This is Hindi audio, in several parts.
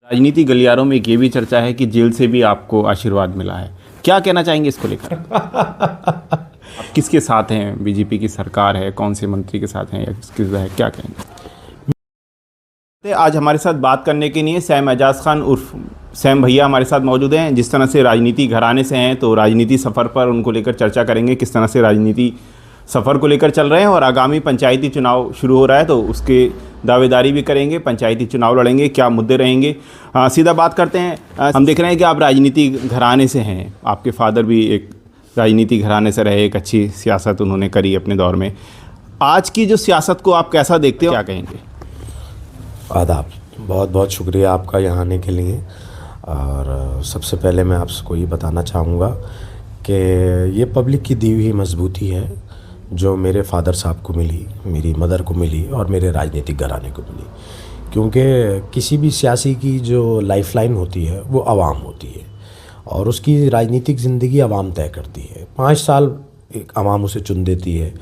राजनीति गलियारों में एक ये भी चर्चा है कि जेल से भी आपको आशीर्वाद मिला है, क्या कहना चाहेंगे इसको लेकर? आप किसके साथ हैं? बीजेपी की सरकार है, कौन से मंत्री के साथ हैं या किसके साथ है, क्या कहेंगे? आज हमारे साथ बात करने के लिए सैम एजाज खान उर्फ सैम भैया हमारे साथ मौजूद हैं। जिस तरह से राजनीति घराने से हैं तो राजनीति सफ़र पर उनको लेकर चर्चा करेंगे, किस तरह से राजनीति सफ़र को लेकर चल रहे हैं और आगामी पंचायती चुनाव शुरू हो रहा है तो उसके दावेदारी भी करेंगे, पंचायती चुनाव लड़ेंगे, क्या मुद्दे रहेंगे। सीधा बात करते हैं। हम देख रहे हैं कि आप राजनीति घराने से हैं, आपके फादर भी एक राजनीति घराने से रहे, एक अच्छी सियासत उन्होंने करी अपने दौर में। आज की जो सियासत को आप कैसा देखते हो, क्या कहेंगे? आदाब, बहुत बहुत शुक्रिया आपका यहाँ आने के लिए। और सबसे पहले मैं आपको ये बताना चाहूँगा कि ये पब्लिक की दी हुई मजबूती है जो मेरे फादर साहब को मिली, मेरी मदर को मिली और मेरे राजनीतिक घराने को मिली। क्योंकि किसी भी सियासी की जो लाइफलाइन होती है वो आवाम होती है और उसकी राजनीतिक ज़िंदगी आवाम तय करती है। 5 साल एक आवाम उसे चुन देती है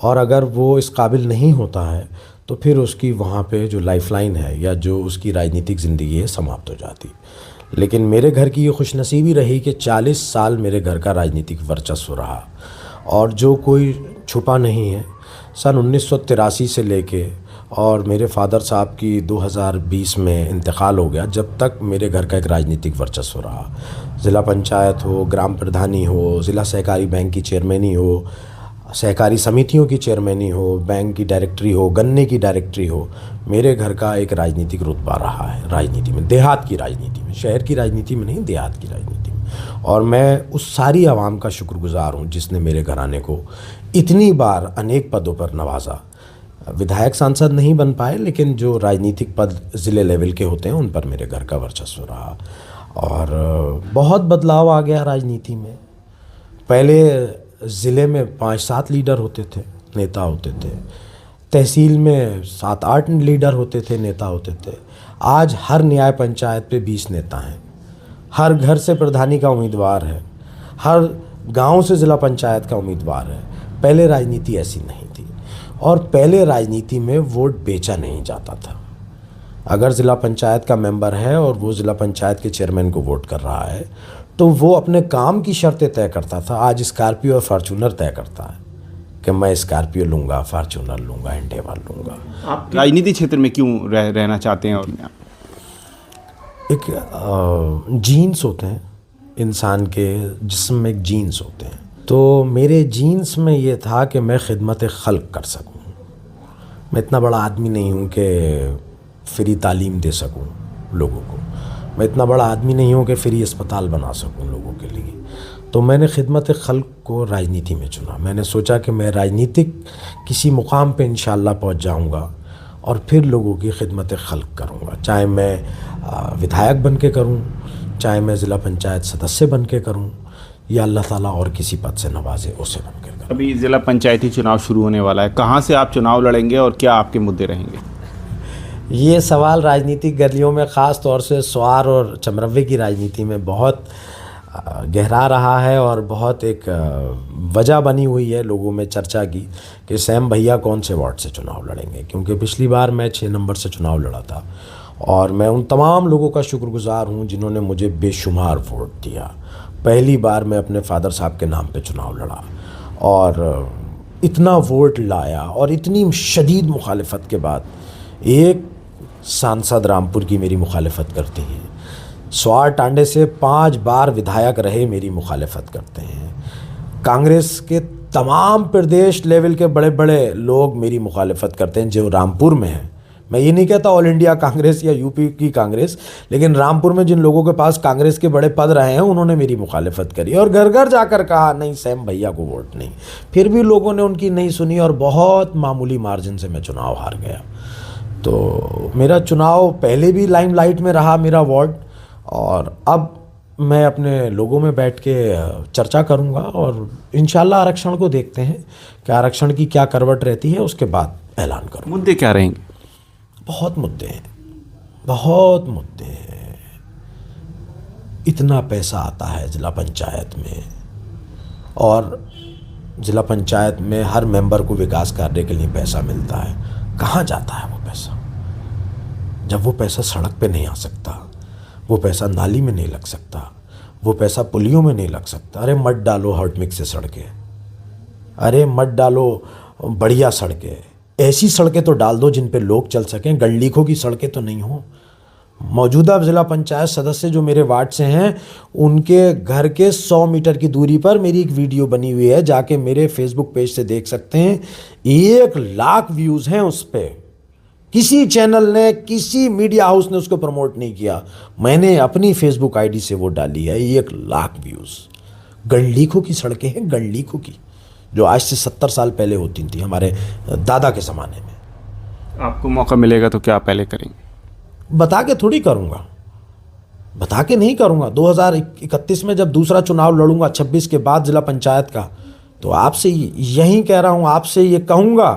और अगर वो इस काबिल नहीं होता है तो फिर उसकी वहाँ पे जो लाइफलाइन है या जो उसकी राजनीतिक ज़िंदगी है समाप्त हो जाती। लेकिन मेरे घर की ये खुशनसीबी रही कि 40 साल मेरे घर का राजनीतिक वर्चस्व रहा और जो कोई छुपा नहीं है। सन 1983 से लेके और मेरे फादर साहब की 2020 में इंतकाल हो गया, जब तक मेरे घर का एक राजनीतिक वर्चस्व रहा। ज़िला पंचायत हो, ग्राम प्रधानी हो, ज़िला सहकारी बैंक की चेयरमैनी हो, सहकारी समितियों की चेयरमैनी हो, बैंक की डायरेक्टरी हो, गन्ने की डायरेक्टरी हो, मेरे घर का एक राजनीतिक रुतबा रहा है राजनीति में, देहात की राजनीति में, शहर की राजनीति में नहीं, देहात की राजनीति में। और मैं उस सारी आवाम का शुक्रगुजार हूँ जिसने मेरे घराने को इतनी बार अनेक पदों पर नवाजा। विधायक सांसद नहीं बन पाए लेकिन जो राजनीतिक पद ज़िले लेवल के होते हैं उन पर मेरे घर का वर्चस्व रहा। और बहुत बदलाव आ गया राजनीति में। पहले ज़िले में 5-7 लीडर होते थे, नेता होते थे। तहसील में 7-8 लीडर होते थे, नेता होते थे। आज हर न्याय पंचायत पे 20 नेता हैं। हर घर से प्रधानी का उम्मीदवार है, हर गांव से ज़िला पंचायत का उम्मीदवार है। पहले राजनीति ऐसी नहीं थी और पहले राजनीति में वोट बेचा नहीं जाता था। अगर ज़िला पंचायत का मेंबर है और वो ज़िला पंचायत के चेयरमैन को वोट कर रहा है तो वो अपने काम की शर्तें तय करता था। आज स्कॉर्पियो और फार्चूनर तय करता है कि मैं स्कॉर्पियो लूँगा, फार्चूनर लूँगा, इंडेवर लूँगा। आप राजनीति क्षेत्र में क्यों रहना चाहते हैं? और एक जीन्स होते हैं इंसान के जिस्म में, एक जीन्स होते हैं। तो मेरे जीन्स में ये था कि मैं खिदमत खल्क कर सकूं। मैं इतना बड़ा आदमी नहीं हूँ कि फ्री तालीम दे सकूं लोगों को। मैं इतना बड़ा आदमी नहीं हूँ कि फ्री अस्पताल बना सकूं लोगों के लिए। तो मैंने खिदमत खल्क को राजनीति में चुना। मैंने सोचा कि मैं राजनीतिक किसी मुकाम पे इंशाअल्लाह पहुँच जाऊँगा और फिर लोगों की खिदमत खल्क करूँगा। चाहे मैं विधायक बन के करूँ, चाहे मैं ज़िला पंचायत सदस्य बन के करूँ या अल्लाह ताला और किसी पद से नवाजे उसे बन के करूँ। अभी ज़िला पंचायती चुनाव शुरू होने वाला है, कहाँ से आप चुनाव लड़ेंगे और क्या आपके मुद्दे रहेंगे? ये सवाल राजनीतिक गलियों में ख़ास तौर से स्वार और चमरवे की राजनीति में बहुत गहरा रहा है और बहुत एक वजह बनी हुई है लोगों में चर्चा की कि सैम भैया कौन से वार्ड से चुनाव लड़ेंगे। क्योंकि पिछली बार मैं 6 नंबर से चुनाव लड़ा था और मैं उन तमाम लोगों का शुक्रगुजार हूँ जिन्होंने मुझे बेशुमार वोट दिया। पहली बार मैं अपने फादर साहब के नाम पे चुनाव लड़ा और इतना वोट लाया और इतनी शदीद मुखालिफत के बाद एक सांसद रामपुर की मेरी मुखालिफत करती है, स्वार टांडे से 5 बार विधायक रहे मेरी मुखालिफत करते हैं, कांग्रेस के तमाम प्रदेश लेवल के बड़े बड़े लोग मेरी मुखालिफत करते हैं जो रामपुर में हैं। मैं ये नहीं कहता ऑल इंडिया कांग्रेस या यूपी की कांग्रेस, लेकिन रामपुर में जिन लोगों के पास कांग्रेस के बड़े पद रहे हैं उन्होंने मेरी मुखालिफत करी और घर घर जाकर कहा नहीं सैम भैया को वोट नहीं। फिर भी लोगों ने उनकी नहीं सुनी और बहुत मामूली मार्जिन से मैं चुनाव हार गया। तो मेरा चुनाव पहले भी लाइमलाइट में रहा मेरा वार्ड, और अब मैं अपने लोगों में बैठ के चर्चा करूंगा और इंशाल्लाह आरक्षण को देखते हैं कि आरक्षण की क्या करवट रहती है, उसके बाद ऐलान करूँगा। मुद्दे क्या रहेंगे? बहुत मुद्दे हैं, बहुत मुद्दे हैं। इतना पैसा आता है ज़िला पंचायत में और ज़िला पंचायत में हर मेंबर को विकास कार्य के लिए पैसा मिलता है। कहाँ जाता है वो पैसा? जब वो पैसा सड़क पे नहीं आ सकता, वो पैसा नाली में नहीं लग सकता, वो पैसा पुलियों में नहीं लग सकता। अरे मत डालो हॉट मिक्स से सड़कें, अरे मत डालो बढ़िया सड़कें, ऐसी सड़कें तो डाल दो जिन पे लोग चल सकें, गंडलीखों की सड़कें तो नहीं हो। मौजूदा ज़िला पंचायत सदस्य जो मेरे वार्ड से हैं, उनके घर के 100 मीटर की दूरी पर मेरी एक वीडियो बनी हुई है, जाके मेरे फेसबुक पेज से देख सकते हैं। 1 लाख व्यूज़ हैं उस पर। किसी चैनल ने, किसी मीडिया हाउस ने उसको प्रमोट नहीं किया, मैंने अपनी फेसबुक आईडी से वो डाली है। 1 लाख व्यूज़। गंडलीखों की सड़कें हैं, गंडलीखों की, जो आज से 70 साल पहले होती थी, हमारे दादा के ज़माने में। आपको मौका मिलेगा तो क्या पहले करेंगे? बता के थोड़ी करूँगा, बता के नहीं करूँगा। 2031 में जब दूसरा चुनाव लड़ूंगा, 26 के बाद ज़िला पंचायत का, तो आपसे यही कह रहा हूँ, आपसे ये कहूँगा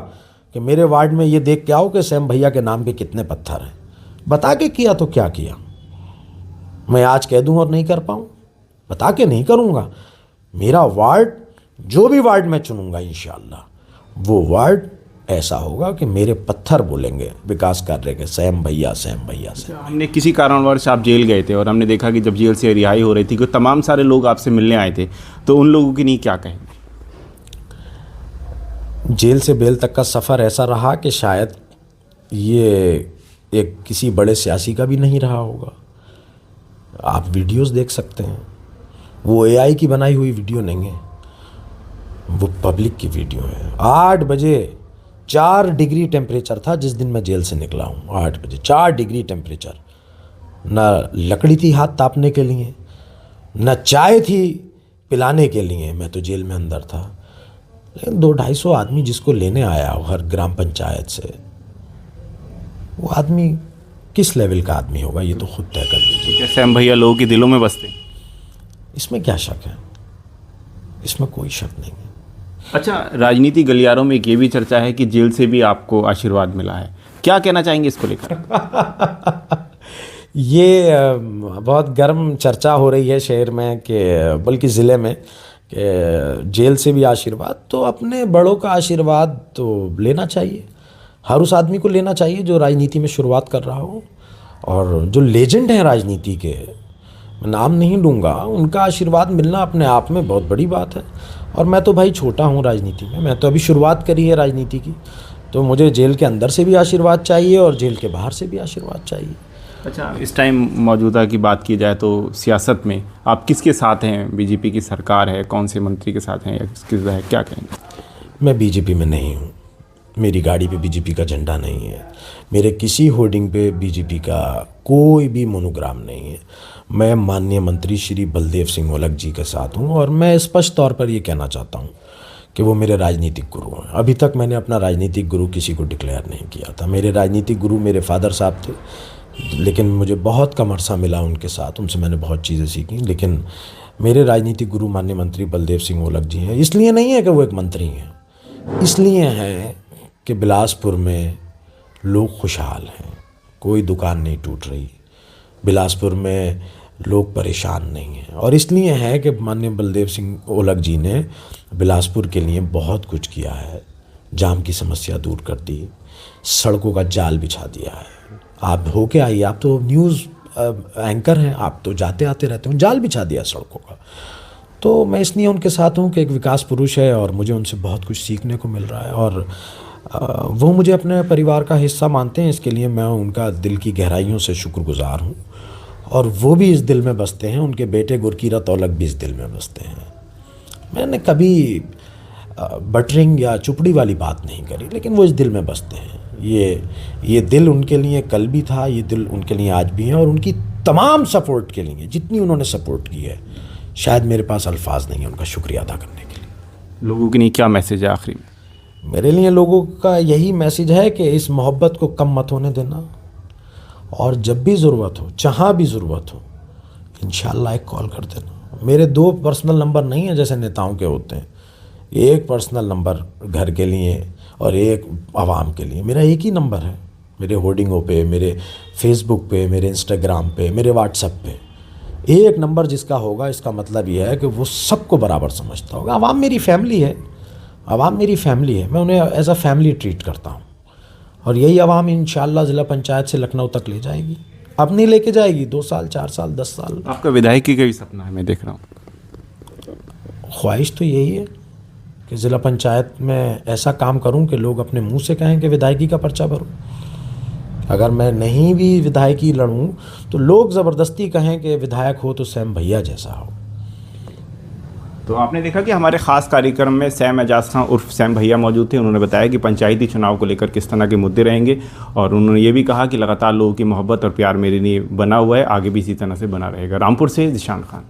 कि मेरे वार्ड में ये देख के आओ कि सैम भैया के नाम के कितने पत्थर हैं। बता के किया तो क्या किया? मैं आज कह दूँ और नहीं कर पाऊँ? बता के नहीं करूँगा। मेरा वार्ड, जो भी वार्ड मैं चुनूँगा इंशाअल्लाह, वो वार्ड ऐसा होगा कि मेरे पत्थर बोलेंगे विकास कार्य के, सैम भैया, सैम भैया, सैम। हमने किसी कारणवश आप जेल गए थे और हमने देखा कि जब जेल से रिहाई हो रही थी कि तमाम सारे लोग आपसे मिलने आए थे, तो उन लोगों की नहीं क्या कहेंगे? जेल से बेल तक का सफ़र ऐसा रहा कि शायद ये एक किसी बड़े सियासी का भी नहीं रहा होगा। आप वीडियोस देख सकते हैं, वो एआई की बनाई हुई वीडियो नहीं है, वो पब्लिक की वीडियो है। 8 बजे 4 डिग्री टेम्परेचर था जिस दिन मैं जेल से निकला हूँ। 8 बजे 4 डिग्री टेम्परेचर। ना लकड़ी थी हाथ तापने के लिए, न चाय थी पिलाने के लिए। मैं तो जेल में अंदर था। लेकिन 200-250 आदमी जिसको लेने आया हो हर ग्राम पंचायत से, वो आदमी किस लेवल का आदमी होगा ये तो खुद तय कर लीजिए। सैम भैया लोगों के दिलों में बसते, इसमें क्या शक है? इसमें कोई शक नहीं है। अच्छा, राजनीति गलियारों में एक ये भी चर्चा है कि जेल से भी आपको आशीर्वाद मिला है, क्या कहना चाहेंगे इसको लेकर? ये बहुत गर्म चर्चा हो रही है शहर में, कि बल्कि ज़िले में, कि जेल से भी आशीर्वाद। तो अपने बड़ों का आशीर्वाद तो लेना चाहिए, हर उस आदमी को लेना चाहिए जो राजनीति में शुरुआत कर रहा हो। और जो लेजेंड हैं राजनीति के, मैं नाम नहीं लूँगा, उनका आशीर्वाद मिलना अपने आप में बहुत बड़ी बात है। और मैं तो भाई छोटा हूँ राजनीति में, मैं तो अभी शुरुआत करी है राजनीति की, तो मुझे जेल के अंदर से भी आशीर्वाद चाहिए और जेल के बाहर से भी आशीर्वाद चाहिए। अच्छा, इस टाइम मौजूदा की बात की जाए तो सियासत में आप किसके साथ हैं? बीजेपी की सरकार है, कौन से मंत्री के साथ हैं या किसके साथ है, क्या कहेंगे? मैं बीजेपी में नहीं हूँ, मेरी गाड़ी पे बीजेपी का झंडा नहीं है, मेरे किसी होर्डिंग पे बीजेपी का कोई भी मोनोग्राम नहीं है। मैं माननीय मंत्री श्री बलदेव सिंह ओलख जी के साथ हूँ और मैं स्पष्ट तौर पर ये कहना चाहता हूँ कि वो मेरे राजनीतिक गुरु हैं। अभी तक मैंने अपना राजनीतिक गुरु किसी को डिक्लेयर नहीं किया था। मेरे राजनीतिक गुरु मेरे फादर साहब थे, लेकिन मुझे बहुत कम अरसा मिला उनके साथ, उनसे मैंने बहुत चीज़ें सीखी। लेकिन मेरे राजनीतिक गुरु माननीय मंत्री बलदेव सिंह ओलख जी हैं। इसलिए नहीं है कि वो एक मंत्री हैं, इसलिए हैं कि बिलासपुर में लोग खुशहाल हैं, कोई दुकान नहीं टूट रही, बिलासपुर में लोग परेशान नहीं हैं। और इसलिए है कि माननीय बलदेव सिंह ओलख जी ने बिलासपुर के लिए बहुत कुछ किया है। जाम की समस्या दूर कर दी, सड़कों का जाल बिछा दिया है। आप होके आइए, आप तो न्यूज़ एंकर हैं, आप तो जाते आते रहते हो, जाल बिछा दिया सड़कों का। तो मैं इसलिए उनके साथ हूँ कि एक विकास पुरुष है और मुझे उनसे बहुत कुछ सीखने को मिल रहा है और वो मुझे अपने परिवार का हिस्सा मानते हैं। इसके लिए मैं उनका दिल की गहराइयों से शुक्रगुजार हूँ और वो भी इस दिल में बसते हैं। उनके बेटे गुरकीरत ओलख भी इस दिल में बसते हैं। मैंने कभी बटरिंग या चुपड़ी वाली बात नहीं करी, लेकिन वो इस दिल में बसते हैं। ये दिल उनके लिए कल भी था, ये दिल उनके लिए आज भी है। और उनकी तमाम सपोर्ट के लिए, जितनी उन्होंने सपोर्ट की है, शायद मेरे पास अल्फाज नहीं है उनका शुक्रिया अदा करने के लिए। लोगों के लिए क्या मैसेज है आखिरी में? मेरे लिए लोगों का यही मैसेज है कि इस मोहब्बत को कम मत होने देना और जब भी ज़रूरत हो, जहाँ भी ज़रूरत हो, इंशाल्लाह एक कॉल कर देना। मेरे 2 पर्सनल नंबर नहीं है जैसे नेताओं के होते हैं, एक पर्सनल नंबर घर के लिए और एक आवाम के लिए। मेरा एक ही नंबर है, मेरे होर्डिंगों पे, मेरे फेसबुक पे, मेरे इंस्टाग्राम पे, मेरे व्हाट्सएप पे। एक नंबर जिसका होगा, इसका मतलब ये है कि वो सबको बराबर समझता होगा। आवाम मेरी फैमिली है, आवाम मेरी फैमिली है, मैं उन्हें एज अ फैमिली ट्रीट करता हूँ और यही आवाम इंशाअल्लाह ज़िला पंचायत से लखनऊ तक ले जाएगी। अपनी लेके जाएगी 2 साल 4 साल 10 साल। आपका विधायकी का भी सपना है, मैं देख रहा हूँ। ख्वाहिश तो यही है कि ज़िला पंचायत में ऐसा काम करूं कि लोग अपने मुंह से कहें कि विधायकी का पर्चा भरो। अगर मैं नहीं भी विधायकी लड़ूं तो लोग ज़बरदस्ती कहें कि विधायक हो तो सैम भैया जैसा हो। तो आपने देखा कि हमारे ख़ास कार्यक्रम में सैम एजाज खान उर्फ सैम भैया मौजूद थे। उन्होंने बताया कि पंचायती चुनाव को लेकर किस तरह के मुद्दे रहेंगे, और उन्होंने ये भी कहा कि लगातार लोगों की मोहब्बत और प्यार मेरे लिए बना हुआ है, आगे भी इसी तरह से बना रहेगा। रामपुर से जिशान खान।